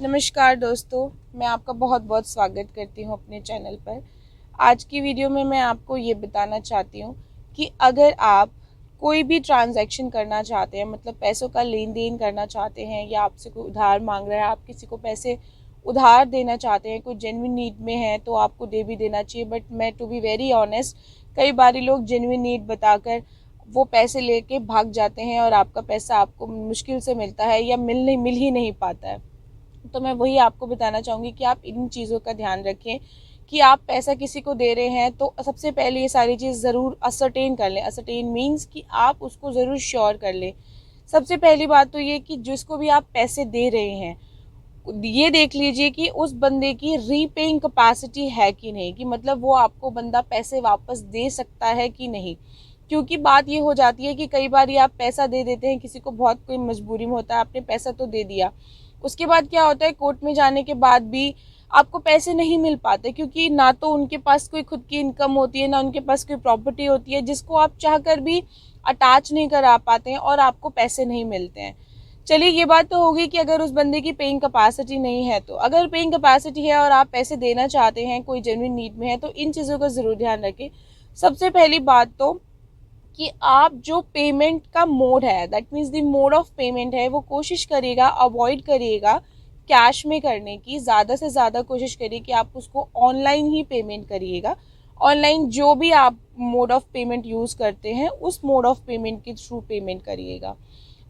नमस्कार दोस्तों, मैं आपका बहुत बहुत स्वागत करती हूँ अपने चैनल पर। आज की वीडियो में मैं आपको ये बताना चाहती हूँ कि अगर आप कोई भी ट्रांजैक्शन करना चाहते हैं, मतलब पैसों का लेन देन करना चाहते हैं या आपसे कोई उधार मांग रहा है, आप किसी को पैसे उधार देना चाहते हैं, कोई जेन्युइन नीड में है तो आपको दे भी देना चाहिए। बट मैं टू बी वेरी ऑनेस्ट, कई बार लोग जेन्युइन नीड बताकर वो पैसे लेके भाग जाते हैं और आपका पैसा आपको मुश्किल से मिलता है या मिल ही नहीं पाता है। तो मैं वही आपको बताना चाहूँगी कि आप इन चीज़ों का ध्यान रखें कि आप पैसा किसी को दे रहे हैं तो सबसे पहले ये सारी चीज़ ज़रूर असरटेन कर लें। असरटेन मीन्स कि आप उसको ज़रूर श्योर कर लें। सबसे पहली बात तो ये कि जिसको भी आप पैसे दे रहे हैं, ये देख लीजिए कि उस बंदे की रीपेइंग कैपेसिटी है कि नहीं, कि मतलब वो आपको बंदा पैसे वापस दे सकता है कि नहीं। क्योंकि बात ये हो जाती है कि कई बार ये आप पैसा दे देते हैं, किसी को बहुत कोई मजबूरी में होता है, आपने पैसा तो दे दिया, उसके बाद क्या होता है, कोर्ट में जाने के बाद भी आपको पैसे नहीं मिल पाते, क्योंकि ना तो उनके पास कोई खुद की इनकम होती है, ना उनके पास कोई प्रॉपर्टी होती है जिसको आप चाहकर भी अटैच नहीं करा पाते हैं और आपको पैसे नहीं मिलते हैं। चलिए, ये बात तो होगी कि अगर उस बंदे की पेइंग कैपेसिटी नहीं है। तो अगर पेइंग कैपेसिटी है और आप पैसे देना चाहते हैं, कोई जेन्युइन नीड में है, तो इन चीज़ों का ज़रूर ध्यान रखें। सबसे पहली बात तो कि आप जो पेमेंट का मोड है, that means the mode of payment है, वो कोशिश करिएगा, अवॉइड करिएगा कैश में करने की। ज़्यादा से ज़्यादा कोशिश करिए कि आप उसको ऑनलाइन ही पेमेंट करिएगा। ऑनलाइन जो भी आप मोड ऑफ पेमेंट यूज़ करते हैं, उस मोड ऑफ पेमेंट के थ्रू पेमेंट करिएगा।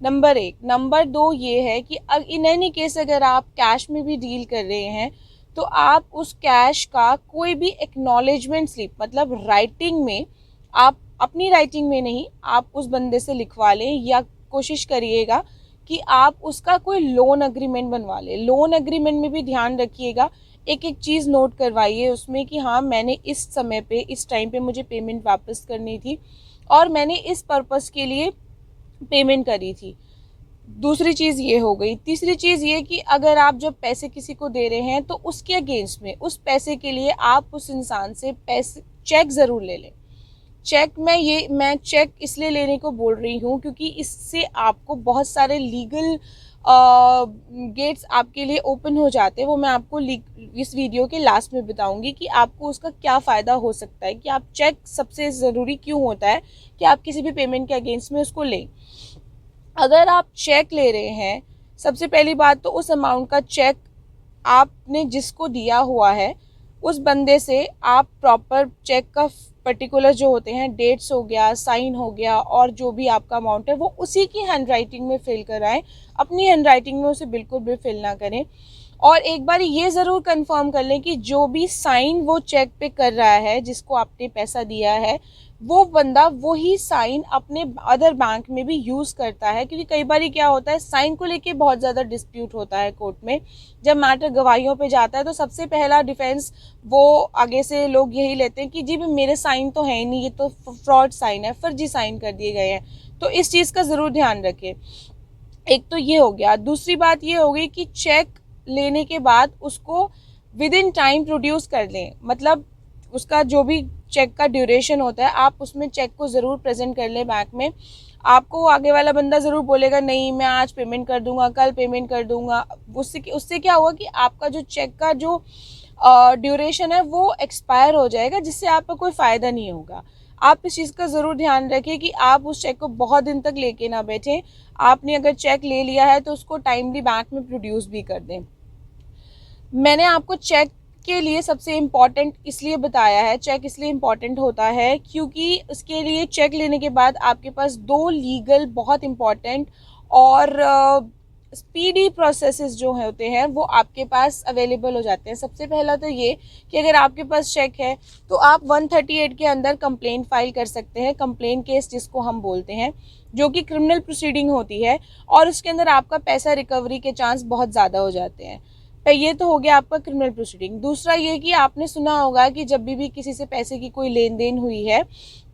नंबर 1। नंबर 2 ये है कि इन एनी केस अगर आप कैश में भी डील कर रहे हैं तो आप उस कैश का कोई भी एक्नॉलेजमेंट स्लिप, मतलब राइटिंग में, आप अपनी राइटिंग में नहीं, आप उस बंदे से लिखवा लें, या कोशिश करिएगा कि आप उसका कोई लोन अग्रीमेंट बनवा लें। लोन अग्रीमेंट में भी ध्यान रखिएगा, एक एक चीज़ नोट करवाइए उसमें कि हाँ, मैंने इस समय पे, इस टाइम पे मुझे पेमेंट वापस करनी थी और मैंने इस पर्पस के लिए पेमेंट करी थी। दूसरी चीज़ ये हो गई। तीसरी चीज़ ये कि अगर आप जब पैसे किसी को दे रहे हैं तो उसके अगेंस्ट में, उस पैसे के लिए आप उस इंसान से पैसे चेक ज़रूर ले लें। चेक मैं चेक इसलिए लेने को बोल रही हूँ क्योंकि इससे आपको बहुत सारे लीगल गेट्स आपके लिए ओपन हो जाते हैं। वो मैं आपको इस वीडियो के लास्ट में बताऊंगी कि आपको उसका क्या फ़ायदा हो सकता है, कि आप चेक सबसे ज़रूरी क्यों होता है कि आप किसी भी पेमेंट के अगेंस्ट में उसको लें। अगर आप चेक ले रहे हैं, सबसे पहली बात तो उस अमाउंट का चेक आपने जिसको दिया हुआ है उस बंदे से आप प्रॉपर चेक का पर्टिकुलर जो होते हैं, डेट्स हो गया, साइन हो गया, और जो भी आपका अमाउंट है वो उसी की हैंड राइटिंग में फिल कराएं। अपनी हैंड राइटिंग में उसे बिल्कुल भी फिल ना करें। और एक बार ये ज़रूर कंफर्म कर लें कि जो भी साइन वो चेक पे कर रहा है, जिसको आपने पैसा दिया है, वो बंदा वही साइन अपने अदर बैंक में भी यूज़ करता है। क्योंकि कई बार क्या होता है, साइन को लेके बहुत ज़्यादा डिस्प्यूट होता है कोर्ट में। जब मैटर गवाहियों पे जाता है तो सबसे पहला डिफेंस वो आगे से लोग यही लेते हैं कि जी मेरे साइन तो है ही नहीं, ये तो फ्रॉड साइन है, फर्जी साइन कर दिए गए हैं। तो इस चीज़ का ज़रूर ध्यान रखें। एक तो ये हो गया। दूसरी बात ये हो गई कि चेक लेने के बाद उसको विद इन टाइम प्रोड्यूस कर लें। मतलब उसका जो भी चेक का ड्यूरेशन होता है, आप उसमें चेक को ज़रूर प्रेजेंट कर लें बैंक में। आपको आगे वाला बंदा ज़रूर बोलेगा नहीं मैं आज पेमेंट कर दूंगा, कल पेमेंट कर दूंगा। उससे क्या होगा कि आपका जो चेक का जो ड्यूरेशन है वो एक्सपायर हो जाएगा, जिससे आपका कोई फ़ायदा नहीं होगा। आप इस चीज़ का ज़रूर ध्यान रखें कि आप उस चेक को बहुत दिन तक लेके ना बैठें। आपने अगर चेक ले लिया है तो उसको टाइमली बैंक में प्रोड्यूस भी कर दें। मैंने आपको चेक के लिए सबसे इम्पॉर्टेंट इसलिए बताया है, चेक इसलिए इम्पॉर्टेंट होता है क्योंकि उसके लिए चेक लेने के बाद आपके पास 2 लीगल बहुत इम्पॉर्टेंट और स्पीडी प्रोसेसेस जो होते हैं वो आपके पास अवेलेबल हो जाते हैं। सबसे पहला तो ये कि अगर आपके पास चेक है तो आप 138 के अंदर कंप्लेंट फाइल कर सकते हैं। कंप्लेंट केस जिसको हम बोलते हैं, जो कि क्रिमिनल प्रोसीडिंग होती है, और उसके अंदर आपका पैसा रिकवरी के चांस बहुत ज़्यादा हो जाते हैं। ये तो हो गया आपका क्रिमिनल प्रोसीडिंग। दूसरा ये कि आपने सुना होगा कि जब भी किसी से पैसे की कोई लेन देन हुई है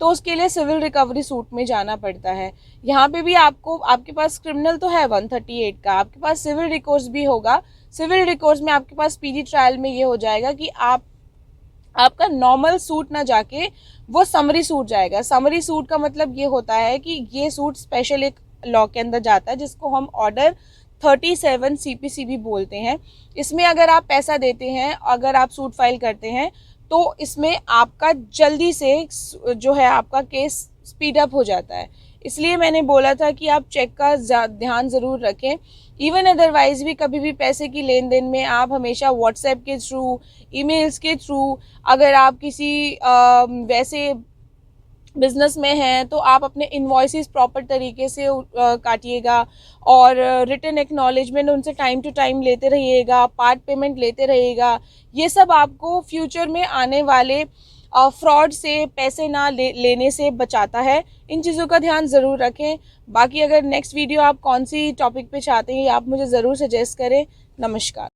तो उसके लिए सिविल रिकवरी सूट में जाना पड़ता है। यहाँ पे भी आपके पास क्रिमिनल तो है 138 का, आपके पास सिविल रिकोर्स भी होगा। सिविल रिकोर्स में आपके पास स्पीडी ट्रायल में ये हो जाएगा कि आपका नॉर्मल सूट ना जाके वो समरी सूट जाएगा। समरी सूट का मतलब ये होता है कि ये सूट स्पेशल एक लॉ के अंदर जाता है जिसको हम ऑर्डर 37 CPC भी बोलते हैं। इसमें अगर आप पैसा देते हैं, अगर आप सूट फाइल करते हैं, तो इसमें आपका जल्दी से जो है आपका केस स्पीड अप हो जाता है। इसलिए मैंने बोला था कि आप चेक का ध्यान ज़रूर रखें। इवन अदरवाइज़ भी कभी भी पैसे की लेन देन में आप हमेशा व्हाट्सएप के थ्रू, ईमेल्स के थ्रू, अगर आप किसी वैसे बिजनेस में हैं तो आप अपने इन्वॉइसेस प्रॉपर तरीके से काटिएगा और रिटन एक्नॉलेजमेंट उनसे टाइम टू टाइम लेते रहिएगा, पार्ट पेमेंट लेते रहिएगा। ये सब आपको फ्यूचर में आने वाले फ्रॉड से पैसे ना लेने से बचाता है। इन चीज़ों का ध्यान ज़रूर रखें। बाकी अगर नेक्स्ट वीडियो आप कौन सी टॉपिक पे चाहते हैं आप मुझे ज़रूर सजेस्ट करें। नमस्कार।